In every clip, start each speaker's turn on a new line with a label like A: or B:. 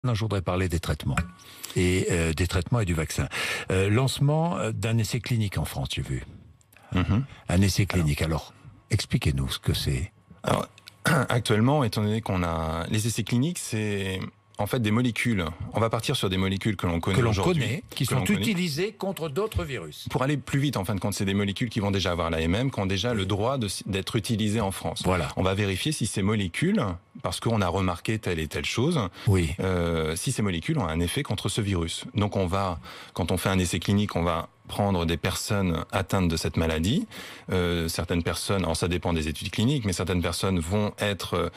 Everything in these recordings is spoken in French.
A: Non, je voudrais parler des traitements des traitements et du vaccin. Lancement d'un essai clinique en France, j'ai vu. Un essai clinique. Alors, expliquez-nous ce que c'est.
B: Alors, actuellement, étant donné qu'on a les essais cliniques, c'est en fait des molécules. On va partir sur des molécules que l'on connaît aujourd'hui,
A: qui sont utilisées contre d'autres virus.
B: Pour aller plus vite, en fin de compte, c'est des molécules qui vont déjà avoir l'AMM, qui ont déjà le droit d'être utilisées en France.
A: Voilà.
B: On va vérifier si ces molécules, parce qu'on a remarqué telle et telle chose, si ces molécules ont un effet contre ce virus. Donc quand on fait un essai clinique, on va prendre des personnes atteintes de cette maladie. Certaines personnes, alors ça dépend des études cliniques, mais certaines personnes vont être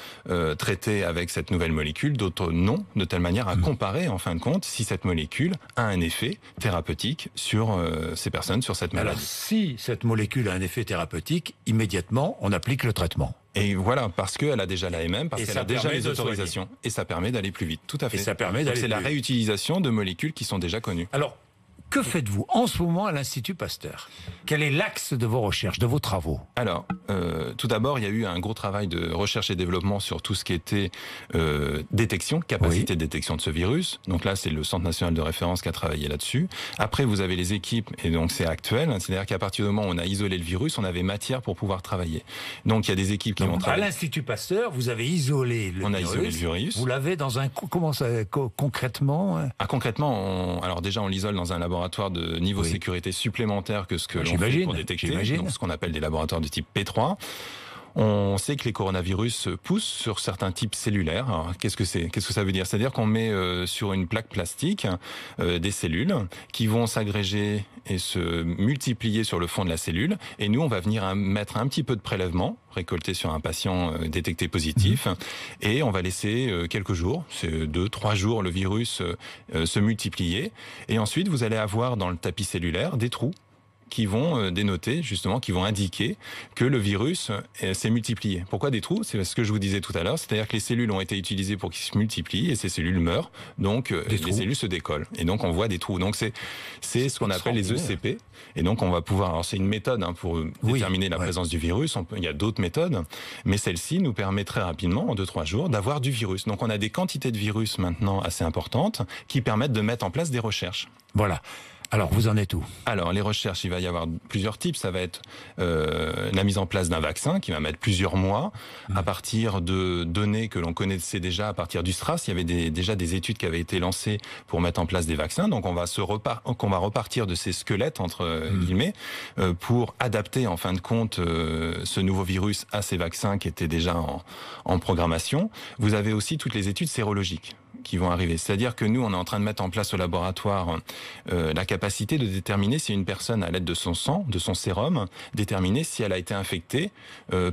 B: traitées avec cette nouvelle molécule, d'autres non, de telle manière à comparer, en fin de compte, si cette molécule a un effet thérapeutique sur ces personnes, sur cette maladie.
A: Alors, si cette molécule a un effet thérapeutique, immédiatement, on applique le traitement.
B: Et voilà, parce qu'elle a déjà l'AMM, parce qu'elle a déjà les autorisations. Et ça permet d'aller plus vite, tout à fait.
A: Et ça permet d'aller plus vite.
B: C'est la réutilisation de molécules qui sont déjà connues.
A: Alors, que faites-vous en ce moment à l'Institut Pasteur? Quel est l'axe de vos recherches, de vos travaux?
B: Alors, tout d'abord, il y a eu un gros travail de recherche et développement sur tout ce qui était détection, capacité de détection de ce virus. Donc là, c'est le Centre national de référence qui a travaillé là-dessus. Après, vous avez les équipes, et donc c'est actuel. C'est-à-dire qu'à partir du moment où on a isolé le virus, on avait matière pour pouvoir travailler. Donc il y a des équipes qui vont travailler.
A: À l'Institut Pasteur, vous avez isolé le virus.
B: On a isolé le virus.
A: Vous l'avez dans un... Comment ça... Concrètement
B: concrètement, alors déjà, on l'isole dans un laboratoire de niveau sécurité supplémentaire que ce que l'on fait pour détecter, donc ce qu'on appelle des laboratoires de type P3. On sait que les coronavirus poussent sur certains types cellulaires. Alors, qu'est-ce que c'est? Qu'est-ce que ça veut dire? C'est-à-dire qu'on met sur une plaque plastique des cellules qui vont s'agréger et se multiplier sur le fond de la cellule. Et nous, on va venir mettre un petit peu de prélèvement récolté sur un patient détecté positif. Et on va laisser quelques jours, c'est 2-3 jours, le virus se multiplier. Et ensuite, vous allez avoir dans le tapis cellulaire des trous qui vont dénoter, justement, qui vont indiquer que le virus s'est multiplié. Pourquoi des trous? C'est ce que je vous disais tout à l'heure, c'est-à-dire que les cellules ont été utilisées pour qu'ils se multiplient et ces cellules meurent, donc les cellules se décollent. Et donc on voit des trous. Donc c'est ce qu'on appelle les ECP. Et donc on va pouvoir, alors c'est une méthode pour déterminer la présence du virus, il y a d'autres méthodes, mais celle-ci nous permet très rapidement, en 2-3 jours, d'avoir du virus. Donc on a des quantités de virus maintenant assez importantes qui permettent de mettre en place des recherches.
A: Voilà. Alors, vous en êtes où?
B: Alors, les recherches, il va y avoir plusieurs types. Ça va être la mise en place d'un vaccin qui va mettre plusieurs mois à partir de données que l'on connaissait déjà à partir du SRAS. Il y avait déjà des études qui avaient été lancées pour mettre en place des vaccins. Donc, on va repartir de ces squelettes, entre guillemets, pour adapter, en fin de compte, ce nouveau virus à ces vaccins qui étaient déjà en programmation. Vous avez aussi toutes les études sérologiques qui vont arriver. C'est-à-dire que nous, on est en train de mettre en place au laboratoire la capacité de déterminer si une personne, à l'aide de son sang, de son sérum, déterminer si elle a été infectée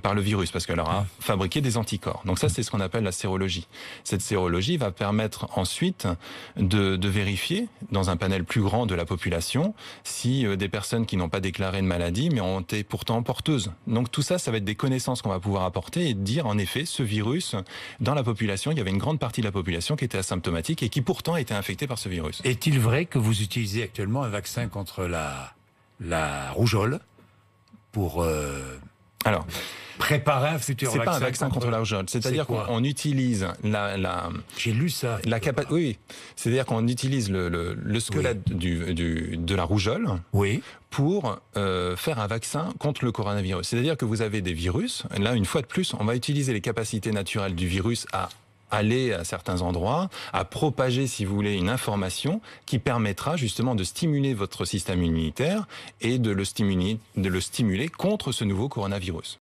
B: par le virus, parce qu'elle aura fabriqué des anticorps. Donc ça, c'est ce qu'on appelle la sérologie. Cette sérologie va permettre ensuite de vérifier, dans un panel plus grand de la population, si des personnes qui n'ont pas déclaré une maladie, mais ont été pourtant porteuses. Donc tout ça, ça va être des connaissances qu'on va pouvoir apporter et dire, en effet, ce virus, dans la population, il y avait une grande partie de la population qui était asymptomatique et qui pourtant était infecté par ce virus.
A: Est-il vrai que vous utilisez actuellement un vaccin contre la rougeole pour préparer un futur vaccin?
B: C'est pas un vaccin contre la rougeole, c'est-à-dire qu'on utilise
A: J'ai lu ça.
B: Oui, c'est-à-dire qu'on utilise le squelette de la rougeole pour faire un vaccin contre le coronavirus. C'est-à-dire que vous avez des virus, là une fois de plus, on va utiliser les capacités naturelles du virus à aller à certains endroits, à propager, si vous voulez, une information qui permettra justement de stimuler votre système immunitaire et de le stimuler contre ce nouveau coronavirus.